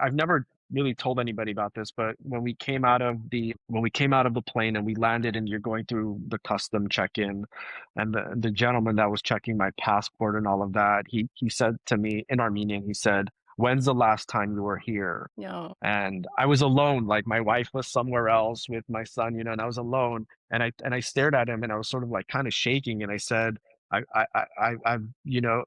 I've never really told anybody about this, but when we came out of the plane and we landed and you're going through the custom check-in, and the gentleman that was checking my passport and all of that, he said to me in Armenian, he said, "When's the last time you were here?" Yeah. And I was alone, like my wife was somewhere else with my son, and I was alone. And I stared at him and I was sort of like kind of shaking. And I said, and I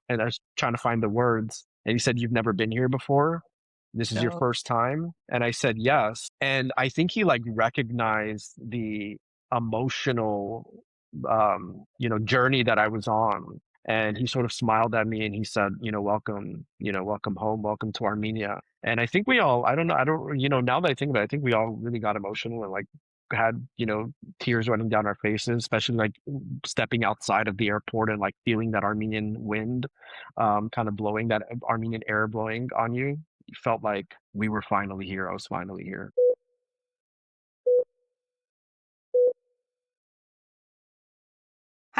was trying to find the words. And he said, "You've never been here before? This is your So, first time?" And I said, "Yes." And I think he like recognized the emotional, journey that I was on. And he sort of smiled at me and he said, "Welcome, welcome home, welcome to Armenia." And I think we all, I don't know, I don't, now that I think about it, I think we all really got emotional and like had, tears running down our faces, especially like stepping outside of the airport and like feeling that Armenian wind, kind of blowing, that Armenian air blowing on you. You felt like we were finally here. I was finally here.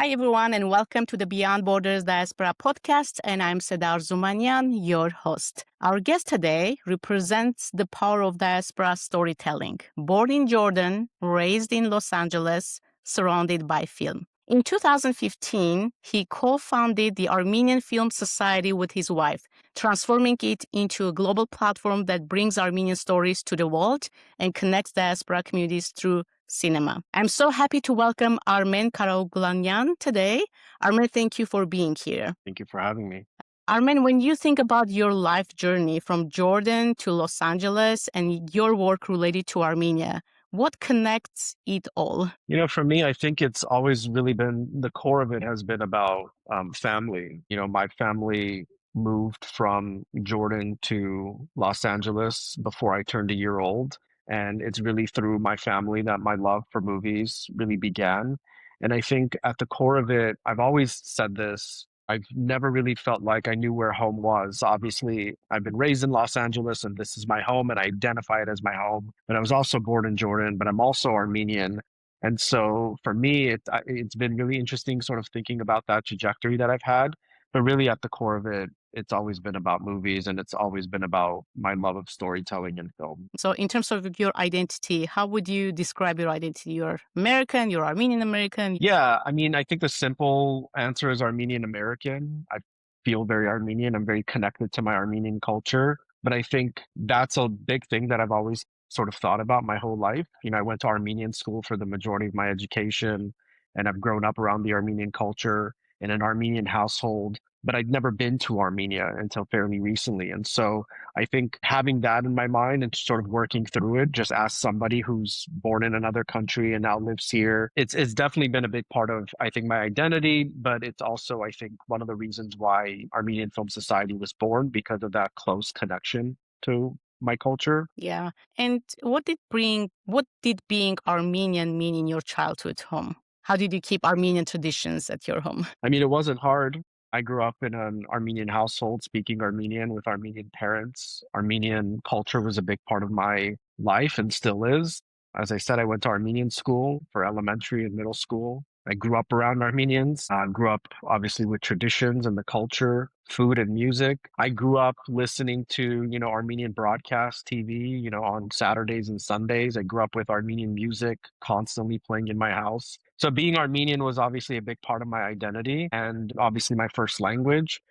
hi everyone, and welcome to the Beyond Borders Diaspora podcast. And I'm Sedar Zumanyan, your host. Our guest today represents the power of diaspora storytelling. Born in Jordan, raised in Los Angeles, surrounded by film. In 2015, he co-founded the Armenian Film Society with his wife, transforming it into a global platform that brings Armenian stories to the world and connects diaspora communities through cinema. I'm so happy to welcome Armen Karaoglanyan today. Armen, thank you for being here. Thank you for having me. Armen, when you think about your life journey from Jordan to Los Angeles and your work related to Armenia, what connects it all? For me, I think it's always really been the core of it has been about family. My family moved from Jordan to Los Angeles before I turned a year old. And it's really through my family that my love for movies really began. And I think at the core of it, I've always said this. I've never really felt like I knew where home was. Obviously, I've been raised in Los Angeles and this is my home and I identify it as my home. But I was also born in Jordan, but I'm also Armenian. And so for me, it's been really interesting sort of thinking about that trajectory that I've had. But really at the core of it, it's always been about movies and it's always been about my love of storytelling and film. So, in terms of your identity, how would you describe your identity? You're American, you're Armenian American. Yeah, I mean, I think the simple answer is Armenian American. I feel very Armenian. I'm very connected to my Armenian culture. But I think that's a big thing that I've always sort of thought about my whole life. I went to Armenian school for the majority of my education, and I've grown up around the Armenian culture in an Armenian household, but I'd never been to Armenia until fairly recently. And so I think having that in my mind and sort of working through it, just as somebody who's born in another country and now lives here, it's definitely been a big part of, I think, my identity. But it's also, I think, one of the reasons why Armenian Film Society was born, because of that close connection to my culture. Yeah. And what did being Armenian mean in your childhood home? How did you keep Armenian traditions at your home? I mean, it wasn't hard. I grew up in an Armenian household speaking Armenian with Armenian parents. Armenian culture was a big part of my life and still is. As I said, I went to Armenian school for elementary and middle school. I grew up around Armenians. I grew up obviously with traditions and the culture, food and music. I grew up listening to, Armenian broadcast TV, on Saturdays and Sundays. I grew up with Armenian music constantly playing in my house. So being Armenian was obviously a big part of my identity and obviously my first language.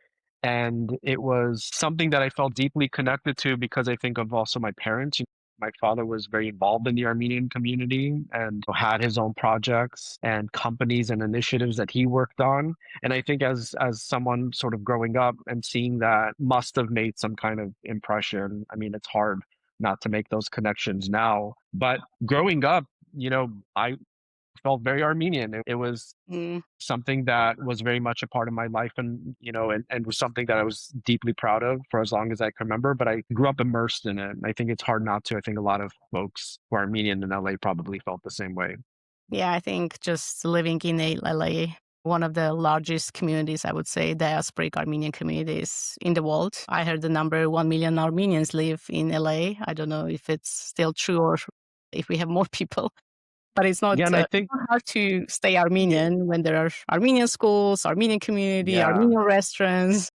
And it was something that I felt deeply connected to because I think of also my parents. My father was very involved in the Armenian community and had his own projects and companies and initiatives that he worked on. And I think as someone sort of growing up and seeing that must have made some kind of impression. I mean, it's hard not to make those connections now. But growing up, I felt very Armenian. It was Mm, something that was very much a part of my life and was something that I was deeply proud of for as long as I can remember. But I grew up immersed in it. And I think it's hard not to. I think a lot of folks who are Armenian in LA probably felt the same way. yeah, I think just living in LA, one of the largest communities, I would say, diasporic Armenian communities in the world. I heard the number 1 million Armenians live in LA. I don't know if it's still true or if we have more people. But it's not, Yeah, and I think not hard to stay Armenian when there are Armenian schools, Armenian community, yeah. Armenian restaurants.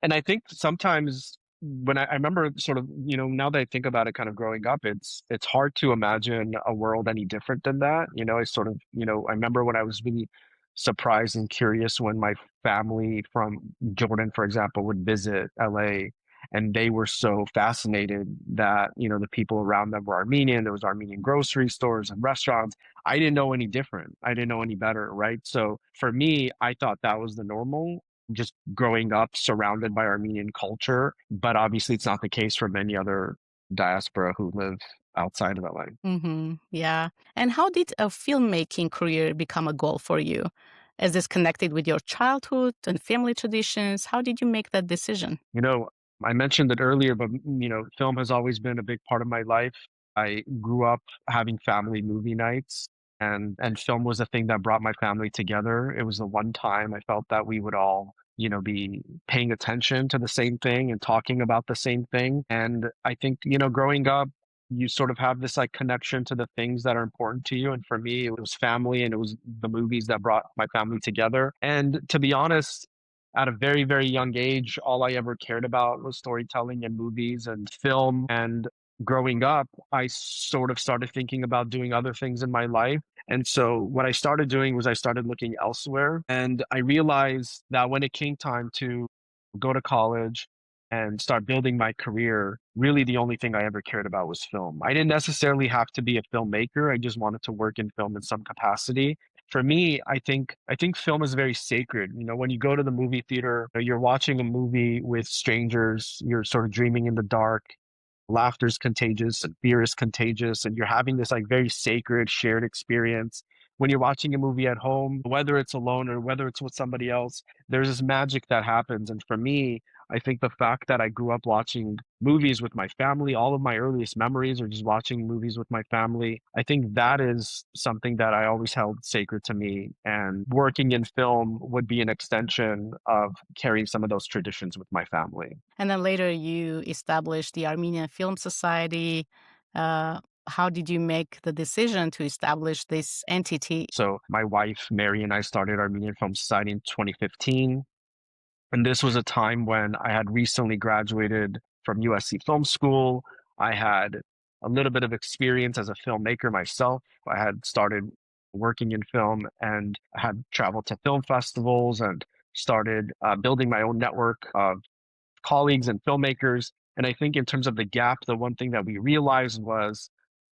And I think sometimes I remember sort of, now that I think about it kind of growing up, it's hard to imagine a world any different than that. I sort of, I remember when I was really surprised and curious when my family from Jordan, for example, would visit LA, and they were so fascinated that, the people around them were Armenian. There was Armenian grocery stores and restaurants. I didn't know any different. I didn't know any better, right? So for me, I thought that was the normal, just growing up surrounded by Armenian culture. But obviously, it's not the case for many other diaspora who live outside of LA. Yeah. And how did a filmmaking career become a goal for you? Is this connected with your childhood and family traditions? How did you make that decision? You know, I mentioned it earlier, but film has always been a big part of my life. I grew up having family movie nights, and film was the thing that brought my family together. It was the one time I felt that we would all, be paying attention to the same thing and talking about the same thing. And I think, growing up, you sort of have this like connection to the things that are important to you. And for me, it was family and it was the movies that brought my family together. And to be honest, at a very, very young age, all I ever cared about was storytelling and movies and film. And growing up, I sort of started thinking about doing other things in my life. And so what I started doing was I started looking elsewhere. And I realized that when it came time to go to college and start building my career, really the only thing I ever cared about was film. I didn't necessarily have to be a filmmaker. I just wanted to work in film in some capacity. For me, I think film is very sacred. When you go to the movie theater, you're watching a movie with strangers, you're sort of dreaming in the dark. Laughter is contagious and fear is contagious, and you're having this like very sacred shared experience. When you're watching a movie at home, whether it's alone or whether it's with somebody else, there's this magic that happens. And for me, I think the fact that I grew up watching movies with my family, all of my earliest memories are just watching movies with my family. I think that is something that I always held sacred to me. And working in film would be an extension of carrying some of those traditions with my family. And then later you established the Armenian Film Society. How did you make the decision to establish this entity? So my wife, Mary, and I started Armenian Film Society in 2015. And this was a time when I had recently graduated from USC Film School. I had a little bit of experience as a filmmaker myself. I had started working in film and had traveled to film festivals and started building my own network of colleagues and filmmakers. And I think in terms of the gap, the one thing that we realized was,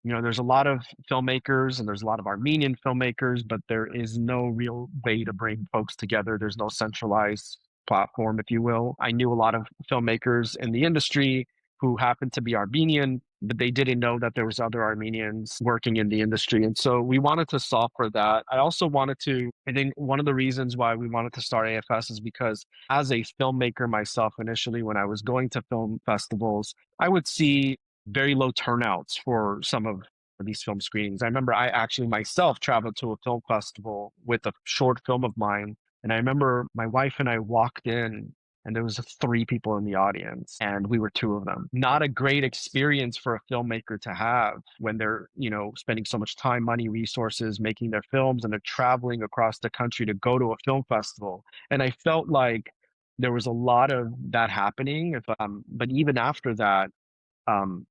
there's a lot of filmmakers and there's a lot of Armenian filmmakers, but there is no real way to bring folks together. There's no centralized platform, if you will. I knew a lot of filmmakers in the industry who happened to be Armenian, but they didn't know that there was other Armenians working in the industry. And so we wanted to solve for that. I think one of the reasons why we wanted to start AFS is because as a filmmaker myself, initially, when I was going to film festivals, I would see very low turnouts for some of these film screenings. I remember I actually myself traveled to a film festival with a short film of mine. And I remember my wife and I walked in and there was three people in the audience and we were two of them. Not a great experience for a filmmaker to have when they're, spending so much time, money, resources making their films, and they're traveling across the country to go to a film festival. And I felt like there was a lot of that happening. But even after that,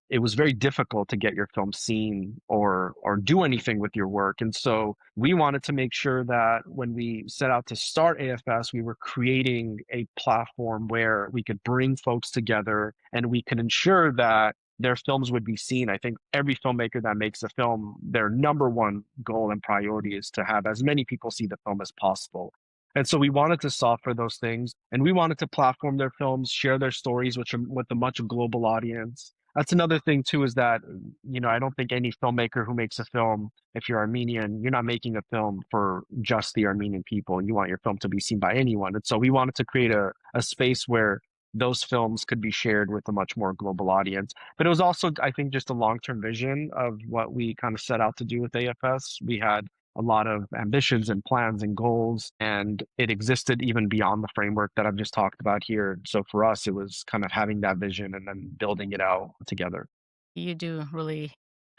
it was very difficult to get your film seen or do anything with your work. And so we wanted to make sure that when we set out to start AFS, we were creating a platform where we could bring folks together and we could ensure that their films would be seen. I think every filmmaker that makes a film, their number one goal and priority is to have as many people see the film as possible. And so we wanted to solve for those things, and we wanted to platform their films, share their stories with a much global audience. That's another thing too, is that, I don't think any filmmaker who makes a film, if you're Armenian, you're not making a film for just the Armenian people. You want your film to be seen by anyone. And so we wanted to create a space where those films could be shared with a much more global audience. But it was also, I think, just a long-term vision of what we kind of set out to do with AFS. We had a lot of ambitions and plans and goals, and it existed even beyond the framework that I've just talked about here. So for us, it was kind of having that vision and then building it out together. You do really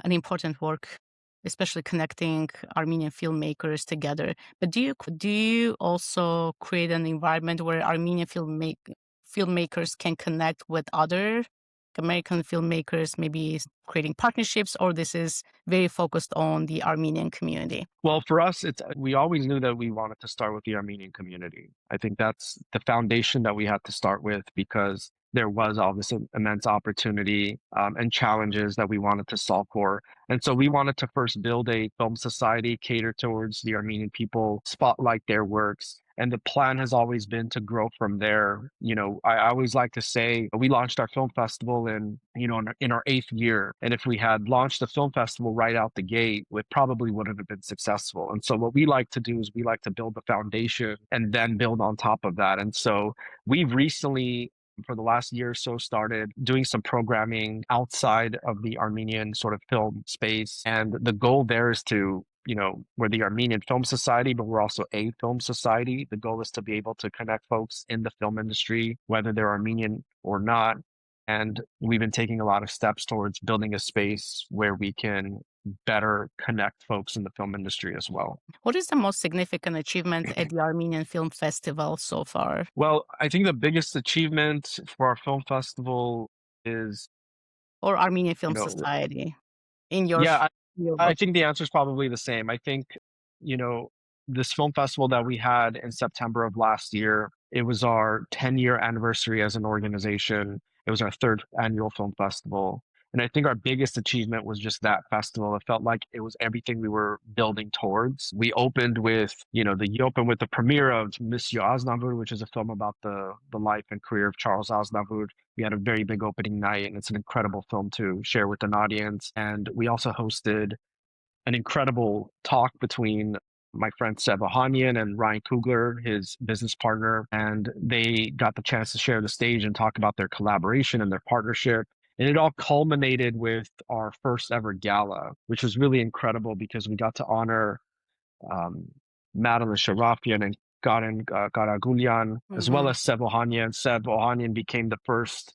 an important work, especially connecting Armenian filmmakers together. But do you also create an environment where Armenian filmmakers can connect with other American filmmakers, maybe creating partnerships, or this is very focused on the Armenian community? Well, for us, it's we always knew that we wanted to start with the Armenian community. I think that's the foundation that we had to start with because there was all this immense opportunity and challenges that we wanted to solve for. And so we wanted to first build a film society, cater towards the Armenian people, spotlight their works. And the plan has always been to grow from there. I always like to say we launched our film festival in our eighth year. And if we had launched the film festival right out the gate, it probably wouldn't have been successful. And so what we like to do is we like to build the foundation and then build on top of that. And so we've recently for the last year or so started doing some programming outside of the Armenian sort of film space. And the goal there is to, we're the Armenian Film Society, but we're also a film society. The goal is to be able to connect folks in the film industry, whether they're Armenian or not. And we've been taking a lot of steps towards building a space where we can better connect folks in the film industry as well. What is the most significant achievement at the Armenian Film Festival so far? Well, I think the biggest achievement for our film festival is, Or Armenian you Film know, Society in your yeah, field I of think the answer is probably the same. I think, you know, this film festival that we had in September of last year, it was our 10-year anniversary as an organization. It was our third annual film festival. And I think our biggest achievement was just that festival. It felt like it was everything we were building towards. We opened with, you open with the premiere of Monsieur Aznavour, which is a film about the life and career of Charles Aznavour. We had a very big opening night, and it's an incredible film to share with an audience. And we also hosted an incredible talk between my friend Seb Ohanian and Ryan Coogler, his business partner, and they got the chance to share the stage and talk about their collaboration and their partnership. And it all culminated with our first ever gala, which was really incredible because we got to honor um, Madeline Sharafian and Armen Karaoglanyan, as well Mhm. as Seb Ohanian. Seb Ohanian became the first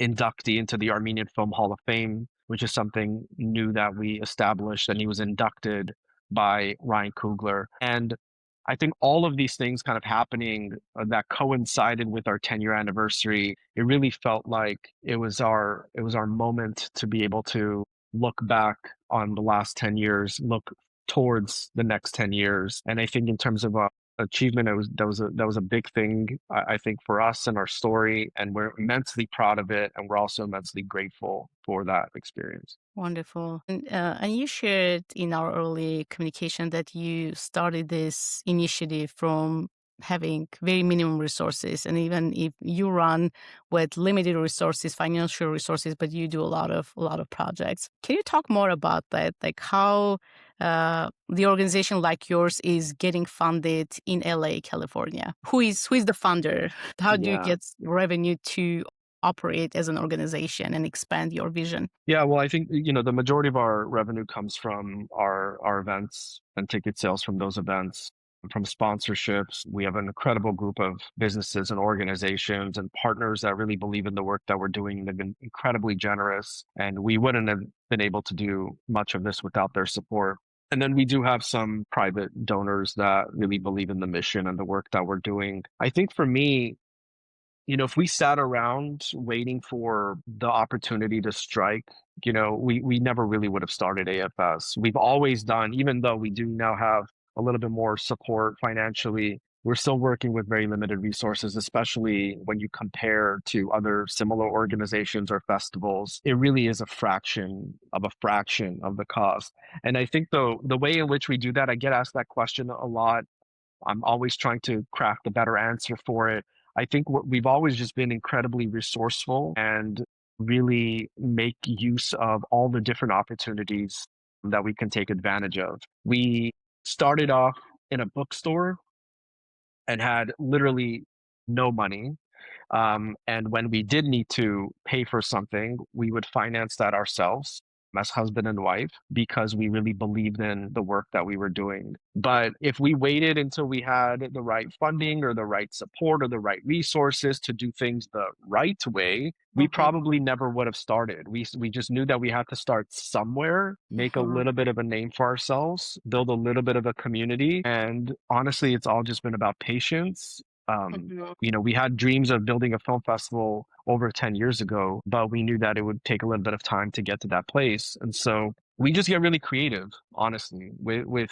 inductee into the Armenian Film Hall of Fame, which is something new that we established. And he was inducted by Ryan Coogler. And I think all of these things kind of happening that coincided with our 10-year anniversary, it really felt like it was our moment to be able to look back on the last 10 years, look towards the next 10 years. And I think in terms of achievement, that was a big thing, I think, for us and our story, and we're immensely proud of it, and we're also immensely grateful for that experience. Wonderful. And you shared in our early communication that you started this initiative from having very minimum resources. And even if you run with limited resources, financial resources, but you do a lot of projects. Can you talk more about that? Like how the organization like yours is getting funded in LA, California? Who is the funder? How do you Yeah. get revenue to operate as an organization and expand your vision? Yeah, well, I think, the majority of our revenue comes from our events and ticket sales from those events, from sponsorships. We have an incredible group of businesses and organizations and partners that really believe in the work that we're doing. They've been incredibly generous, and we wouldn't have been able to do much of this without their support. And then we do have some private donors that really believe in the mission and the work that we're doing. I think for me, if we sat around waiting for the opportunity to strike, we never really would have started AFS. We've always done, even though we do now have a little bit more support financially, we're still working with very limited resources, especially when you compare to other similar organizations or festivals. It really is a fraction of the cost. And I think the way in which we do that, I get asked that question a lot. I'm always trying to craft a better answer for it. I think we've always just been incredibly resourceful and really make use of all the different opportunities that we can take advantage of. We started off in a bookstore and had literally no money. And when we did need to pay for something, we would finance that ourselves as husband and wife because we really believed in the work that we were doing. But if we waited until we had the right funding or the right support or the right resources to do things the right way, we Mhm, probably never would have started. We just knew that we had to start somewhere, make a mhm. little bit of a name for ourselves, build a little bit of a community. And honestly, it's all just been about patience, Mhm. We had dreams of building a film festival over 10 years ago, but we knew that it would take a little bit of time to get to that place. And so we just get really creative, honestly, with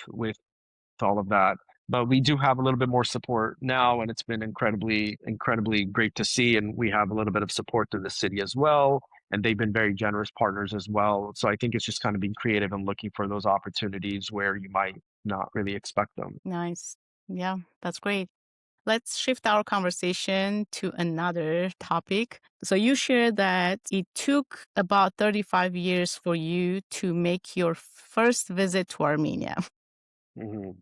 all of that. But we do have a little bit more support now, and it's been incredibly great to see. And we have a little bit of support through the city as well. And they've been very generous partners as well. So I think it's just kind of being creative and looking for those opportunities where you might not really expect them. Nice. Yeah, that's great. Let's shift our conversation to another topic. So you shared that it took about 35 years for you to make your first visit to Armenia. Mhm.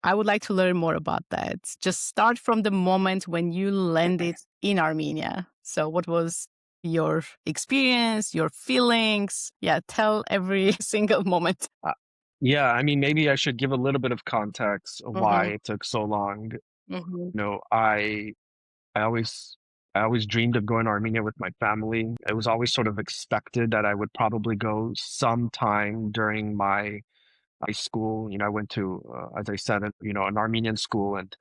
I would like to learn more about that. Just start from the moment when you landed in Armenia. So what was your experience, your feelings? Yeah, tell every single moment. Uh, yeah, I mean, maybe I should give a little bit of context of why Mm-hmm, it took so long. mm-hmm, I always I always dreamed of going to Armenia with my family. It was always sort of expected that I would probably go sometime during my high school. I went to, as I said, an Armenian school, and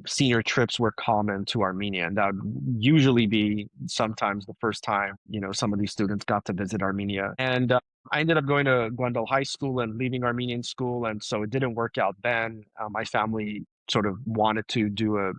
senior trips were common to Armenia, and that would usually be sometimes the first time some of these students got to visit Armenia. And I ended up going to Glendale High School and leaving Armenian school, and so it didn't work out then. My family sort of wanted to do a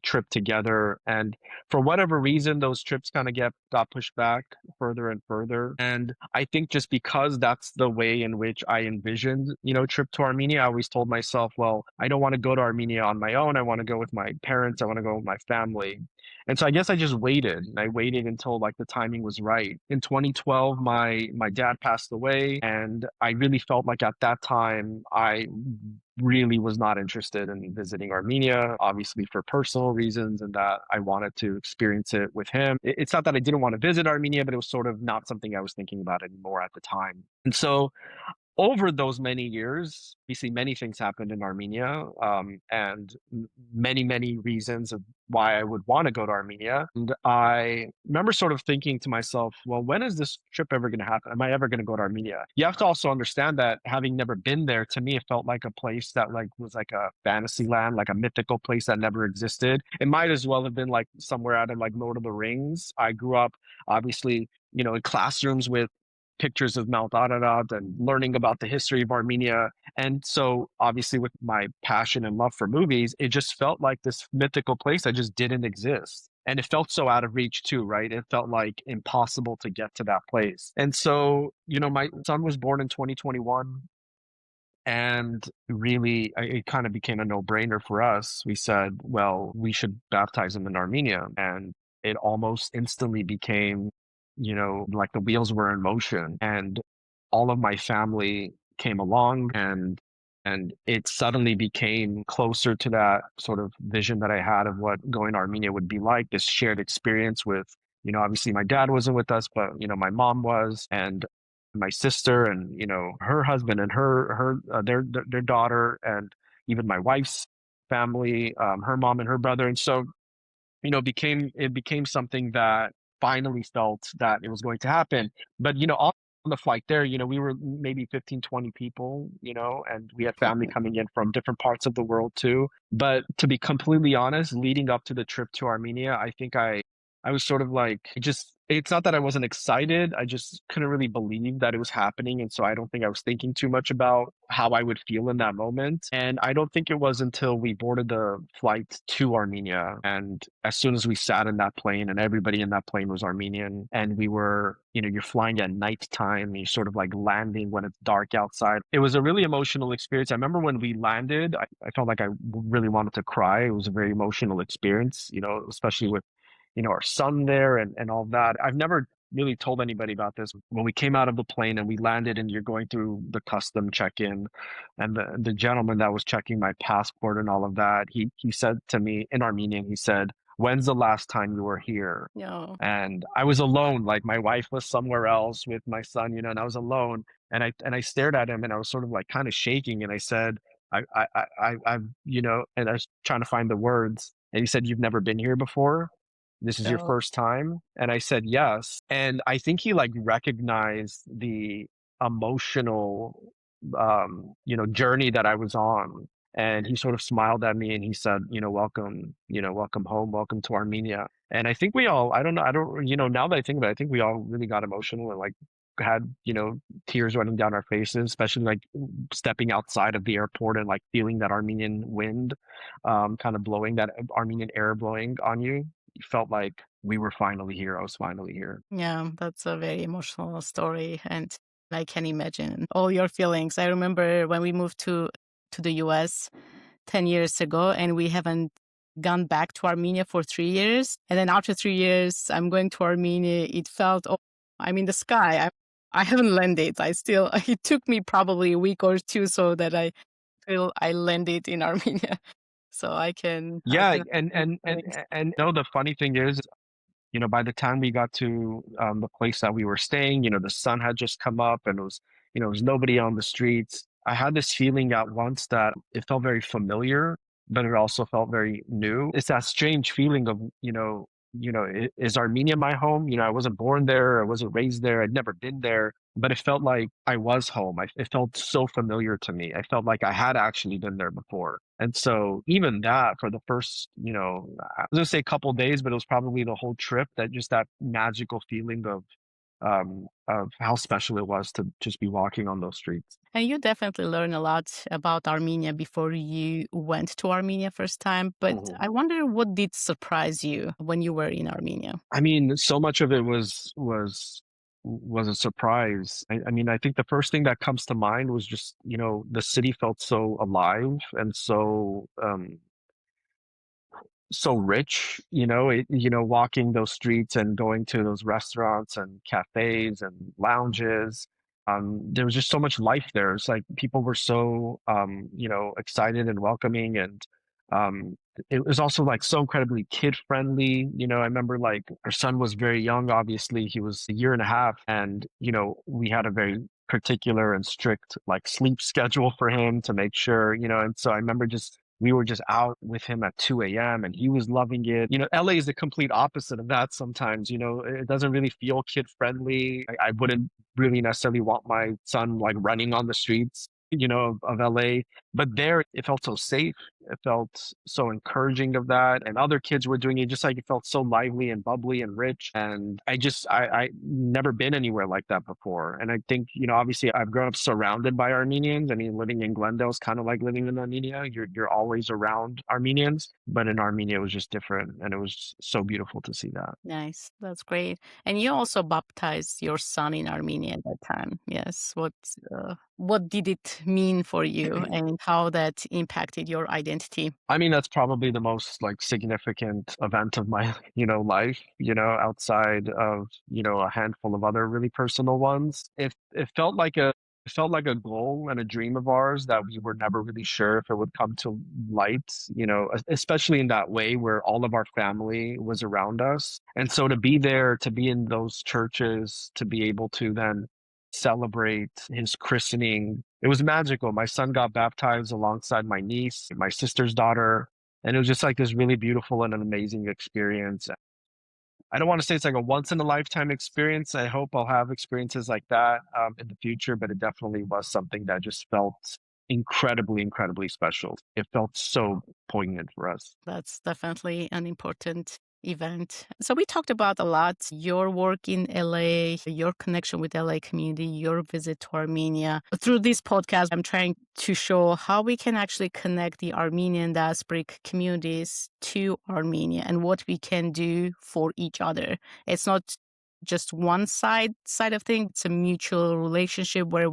trip together, and for whatever reason those trips kind of get got pushed back further and further. And I think just because that's the way in which I envisioned trip to Armenia, I always told myself, well, I don't want to go to Armenia on my own. I want to go with my parents. I want to go with my family. And so I guess I just waited, and I waited until like the timing was right. In 2012 my dad passed away, and I really felt like at that time I really was not interested in visiting Armenia, obviously for personal reasons, and that I wanted to experience it with him. It's not that I didn't want to visit Armenia, but it was sort of not something I was thinking about anymore at the time. And so over those many years, we see many things happened in Armenia, and many reasons of why I would want to go to Armenia. And I remember sort of thinking to myself, well, when is this trip ever going to happen? Am I ever going to go to Armenia? You have to also understand that having never been there, to me, it felt like a place that like was like a fantasy land, like a mythical place that never existed. It might as well have been like somewhere out of like Lord of the Rings. I grew up, obviously, in classrooms with pictures of Mount Ararat and learning about the history of Armenia. And so, obviously, with my passion and love for movies, it just felt like this mythical place that just didn't exist. And it felt so out of reach, too, right? It felt like impossible to get to that place. And so, my son was born in 2021. And really, it kind of became a no-brainer for us. We said, well, we should baptize him in Armenia. And it almost instantly became, like the wheels were in motion. And all of my family came along, and it suddenly became closer to that sort of vision that I had of what going to Armenia would be like, this shared experience with, obviously my dad wasn't with us, but my mom was, and my sister, and her husband, and their daughter, and even my wife's family, her mom and her brother. And so it became something that finally felt that it was going to happen. But on the flight there, we were maybe 15, 20 people, and we had family coming in from different parts of the world too. But to be completely honest, leading up to the trip to Armenia, I think I was sort of like, it's not that I wasn't excited. I just couldn't really believe that it was happening. And so I don't think I was thinking too much about how I would feel in that moment. And I don't think it was until we boarded the flight to Armenia, and as soon as we sat in that plane, and everybody in that plane was Armenian, and we were, you're flying at nighttime, and you're sort of like landing when it's dark outside. It was a really emotional experience. I remember when we landed, I felt like I really wanted to cry. It was a very emotional experience, especially with our son there, and all that. I've never really told anybody about this. When we came out of the plane and we landed, and you're going through the custom check-in, and the gentleman that was checking my passport and all of that, he said to me in Armenian, he said, "When's the last time you were here?" No. And I was alone, like my wife was somewhere else with my son, and I was alone. And I stared at him, and I was sort of like kind of shaking, and I said, I've, and I was trying to find the words. And he said, "You've never been here before? This is your So, first time?" And I said, "Yes." And I think he like recognized the emotional, journey that I was on. And he sort of smiled at me and he said, welcome, welcome home, welcome to Armenia. And I think we all, I don't know, I don't, now that I think about it, I think we all really got emotional and like had, tears running down our faces, especially like stepping outside of the airport and like feeling that Armenian wind, kind of blowing, that Armenian air blowing on you. You felt like we were finally here. I was finally here. Yeah, that's a very emotional story, and I can imagine all your feelings. I remember when we moved to the US 10 years ago, and we haven't gone back to Armenia for 3 years. And then after 3 years, I'm going to Armenia. It felt, oh, I'm in the sky. I haven't landed. It took me probably a week or two so that I feel I landed in Armenia. So I Yeah, can and understand and your and feelings. and no, the funny thing is, by the time we got to the place that we were staying, the sun had just come up and it was nobody on the streets. I had this feeling at once that it felt very familiar, but it also felt very new. It's that strange feeling of, is Armenia my home? I wasn't born there, I wasn't raised there, I'd never been there, but it felt like I was home. It felt so familiar to me. I felt like I had actually been there before. And so even that for the first, I was gonna say couple days, but it was probably the whole trip, that just that magical feeling of how special it was to just be walking on those streets. And you definitely learn a lot about Armenia before you went to Armenia first time. But Mhm. I wonder what did surprise you when you were in Armenia? I mean, so much of it was a surprise. I mean, I think the first thing that comes to mind was just, the city felt so alive and so rich, walking those streets and going to those restaurants and cafes and lounges. There was just so much life there. It's like people were so, excited and welcoming. And um, it was also like so incredibly kid friendly. I remember like our son was very young, obviously. He was a year and a half. And, we had a very particular and strict like sleep schedule for him to make sure, and so I remember just we were just out with him at 2 a.m. and he was loving it. LA is the complete opposite of that sometimes. It doesn't really feel kid friendly. I wouldn't really necessarily want my son like running on the streets, of LA. But there, it felt so safe. It felt so encouraging of that. And other kids were doing it just like it felt so lively and bubbly and rich. And I never been anywhere like that before. And I think, obviously I've grown up surrounded by Armenians. I mean, living in Glendale is kind of like living in Armenia. You're always around Armenians, but in Armenia it was just different. And it was so beautiful to see that. Nice. That's great. And you also baptized your son in Armenia at that time. Yes. What did it mean for you and how that impacted your identity? I mean, that's probably the most like significant event of my, life, outside of, a handful of other really personal ones. It felt like a goal and a dream of ours that we were never really sure if it would come to light, especially in that way where all of our family was around us. And so to be there, to be in those churches, to be able to then celebrate his christening. It was magical. My son got baptized alongside my niece, my sister's daughter, and it was just like this really beautiful and an amazing experience. I don't want to say it's like a once in a lifetime experience. I hope I'll have experiences like that in the future, but it definitely was something that just felt incredibly, incredibly special. It felt so poignant for us. That's definitely an important event. So we talked about a lot your work in LA, your connection with LA community, your visit to Armenia. Through this podcast, I'm trying to show how we can actually connect the Armenian diasporic communities to Armenia and what we can do for each other. It's not just one side of things. It's a mutual relationship where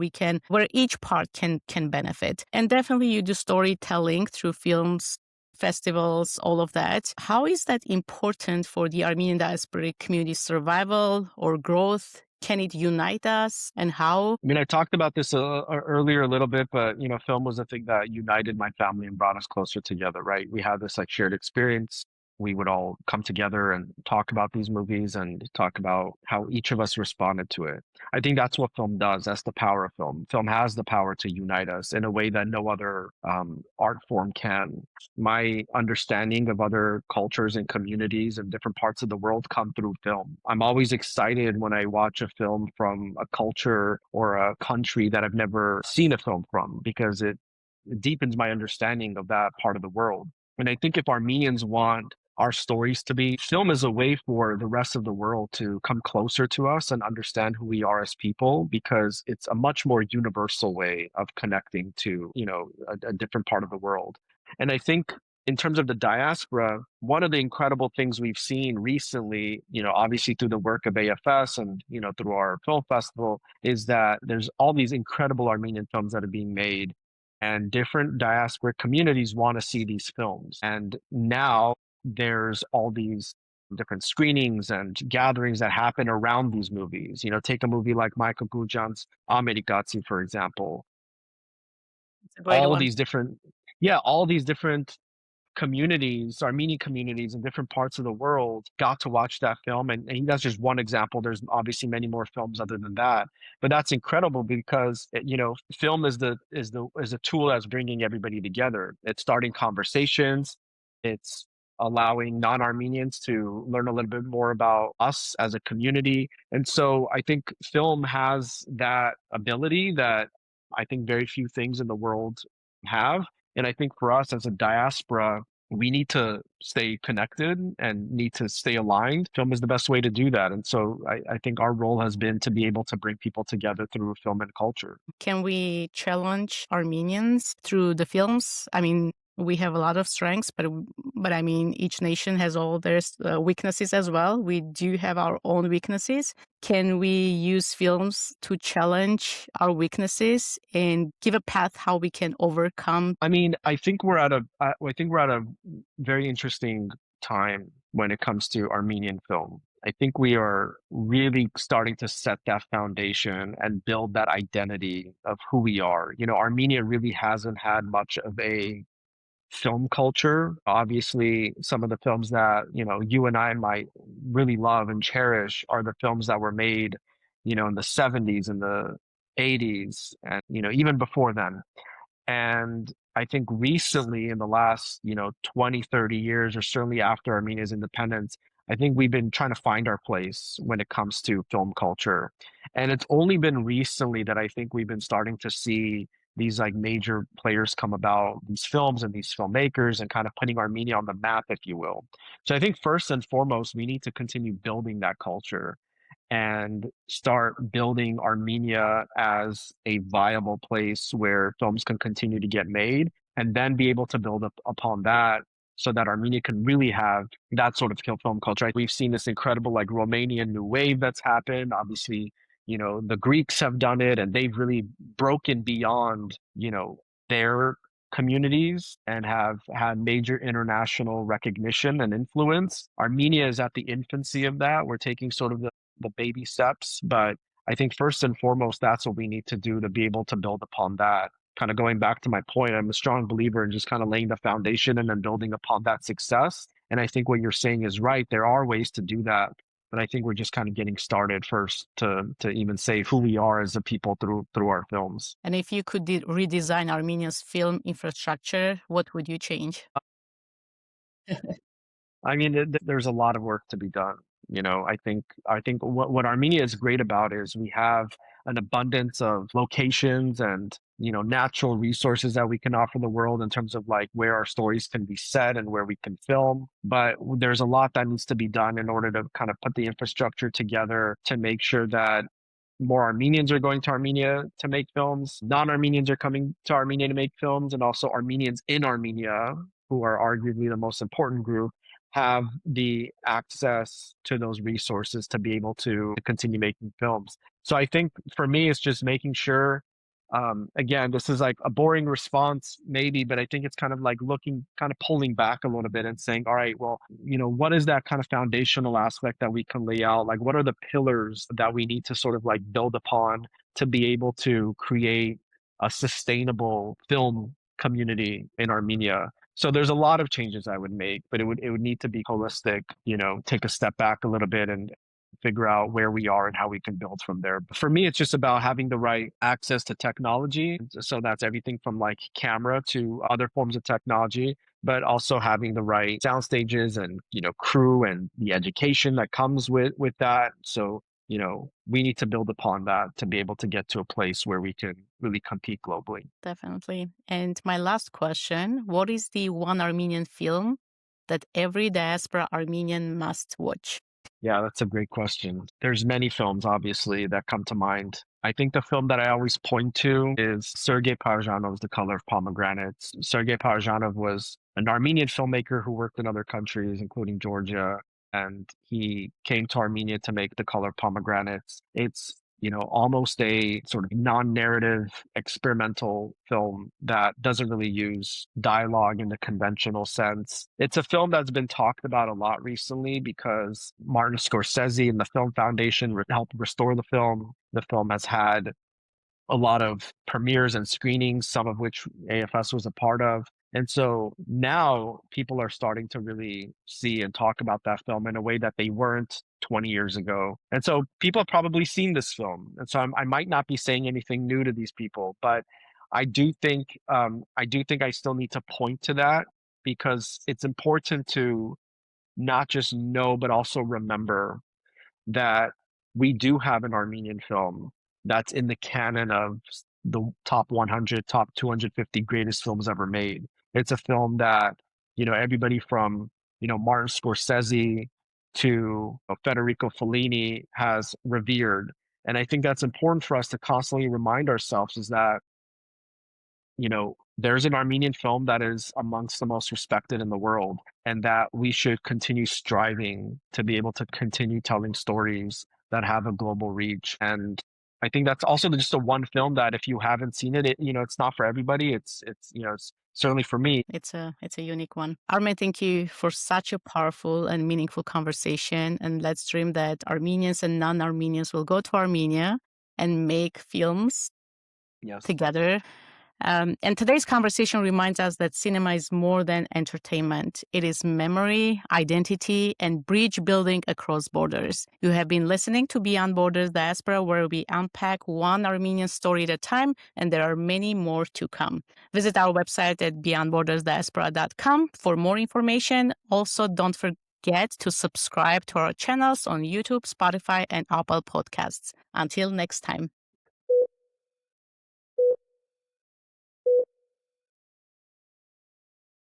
each part can benefit. And definitely you do storytelling through films, festivals, all of that. How is that important for the Armenian diasporic community survival or growth? Can it unite us? And how? I mean, I talked about this earlier a little bit, but film was the thing that united my family and brought us closer together, right? We had this like shared experience. We would all come together and talk about these movies and talk about how each of us responded to it. I think that's what film does. That's the power of film. Film has the power to unite us in a way that no other art form can. My understanding of other cultures and communities and different parts of the world come through film. I'm always excited when I watch a film from a culture or a country that I've never seen a film from because deepens my understanding of that part of the world. And I think if Armenians want our stories to be, film is a way for the rest of the world to come closer to us and understand who we are as people, because it's a much more universal way of connecting to, a different part of the world. And I think in terms of the diaspora, one of the incredible things we've seen recently, obviously through the work of AFS and, through our film festival, is that there's all these incredible Armenian films that are being made, and different diasporic communities want to see these films. And now there's all these different screenings and gatherings that happen around these movies. Take a movie like Michael Gujan's Armen Karaoglanyan, for example. It's a great All one. these different, yeah, all these different communities, Armenian communities in different parts of the world got to watch that film. And that's just one example. There's obviously many more films other than that. But that's incredible because film is a tool that's bringing everybody together. It's starting conversations. It's allowing non-Armenians to learn a little bit more about us as a community. And so I think film has that ability that I think very few things in the world have. And I think for us as a diaspora, we need to stay connected and need to stay aligned. Film is the best way to do that. And so I think our role has been to be able to bring people together through film and culture. Can we challenge Armenians through the films? I mean, we have a lot of strengths, but I mean, each nation has all their weaknesses as well. We do have our own weaknesses. Can we use films to challenge our weaknesses and give a path how we can overcome? I mean, I think we're at a very interesting time when it comes to Armenian film. I think we are really starting to set that foundation and build that identity of who we are. Armenia really hasn't had much of a film culture. Obviously, some of the films that, you and I might really love and cherish are the films that were made, in the 70s and the 80s and, even before then. And I think recently in the last, 20, 30 years, or certainly after Armenia's independence, I think we've been trying to find our place when it comes to film culture. And it's only been recently that I think we've been starting to see these like major players come about, these films and these filmmakers, and kind of putting Armenia on the map, if you will. So I think first and foremost, we need to continue building that culture and start building Armenia as a viable place where films can continue to get made, and then be able to build up upon that so that Armenia can really have that sort of film culture. We've seen this incredible like Romanian new wave that's happened. Obviously, the Greeks have done it and they've really broken beyond, their communities and have had major international recognition and influence. Armenia is at the infancy of that. We're taking sort of the baby steps. But I think first and foremost, that's what we need to do to be able to build upon that. Kind of going back to my point, I'm a strong believer in just kind of laying the foundation and then building upon that success. And I think what you're saying is right. There are ways to do that. But I think we're just kind of getting started first to even say who we are as a people through our films. And if you could redesign Armenia's film infrastructure, what would you change? I mean, there's a lot of work to be done. I think what Armenia is great about is we have an abundance of locations and, natural resources that we can offer the world in terms of like where our stories can be set and where we can film. But there's a lot that needs to be done in order to kind of put the infrastructure together to make sure that more Armenians are going to Armenia to make films, non-Armenians are coming to Armenia to make films, and also Armenians in Armenia, who are arguably the most important group, have the access to those resources to be able to continue making films. So I think for me, it's just making sure, again, this is like a boring response, maybe, but I think it's kind of like looking, kind of pulling back a little bit and saying, all right, well, what is that kind of foundational aspect that we can lay out? Like, what are the pillars that we need to sort of like build upon to be able to create a sustainable film community in Armenia? So there's a lot of changes I would make, but it would need to be holistic, take a step back a little bit and figure out where we are and how we can build from there. But for me, it's just about having the right access to technology. So that's everything from like camera to other forms of technology, but also having the right sound stages and, crew and the education that comes with that. So, we need to build upon that to be able to get to a place where we can really compete globally. Definitely. And my last question, what is the one Armenian film that every diaspora Armenian must watch? Yeah, that's a great question. There's many films, obviously, that come to mind. I think the film that I always point to is Sergei Parajanov's The Color of Pomegranates. Sergei Parajanov was an Armenian filmmaker who worked in other countries, including Georgia, and he came to Armenia to make The Color of Pomegranates. It's almost a sort of non-narrative experimental film that doesn't really use dialogue in the conventional sense. It's a film that's been talked about a lot recently because Martin Scorsese and the Film Foundation helped restore the film. The film has had a lot of premieres and screenings, some of which AFS was a part of. And so now people are starting to really see and talk about that film in a way that they weren't 20 years ago. And so people have probably seen this film. And so I might not be saying anything new to these people, but I do think I still need to point to that because it's important to not just know, but also remember that we do have an Armenian film that's in the canon of the top 100, top 250 greatest films ever made. It's a film that, everybody from, Martin Scorsese to Federico Fellini has revered. And I think that's important for us to constantly remind ourselves is that there's an Armenian film that is amongst the most respected in the world, and that we should continue striving to be able to continue telling stories that have a global reach. And I think that's also just a one film that if you haven't seen it, it's not for everybody. It's certainly for me. It's a unique one. Armen, thank you for such a powerful and meaningful conversation. And let's dream that Armenians and non-Armenians will go to Armenia and make films Yes. together. And today's conversation reminds us that cinema is more than entertainment. It is memory, identity, and bridge building across borders. You have been listening to Beyond Borders Diaspora, where we unpack one Armenian story at a time, and there are many more to come. Visit our website at beyondbordersdiaspora.com for more information. Also, don't forget to subscribe to our channels on YouTube, Spotify, and Apple Podcasts. Until next time.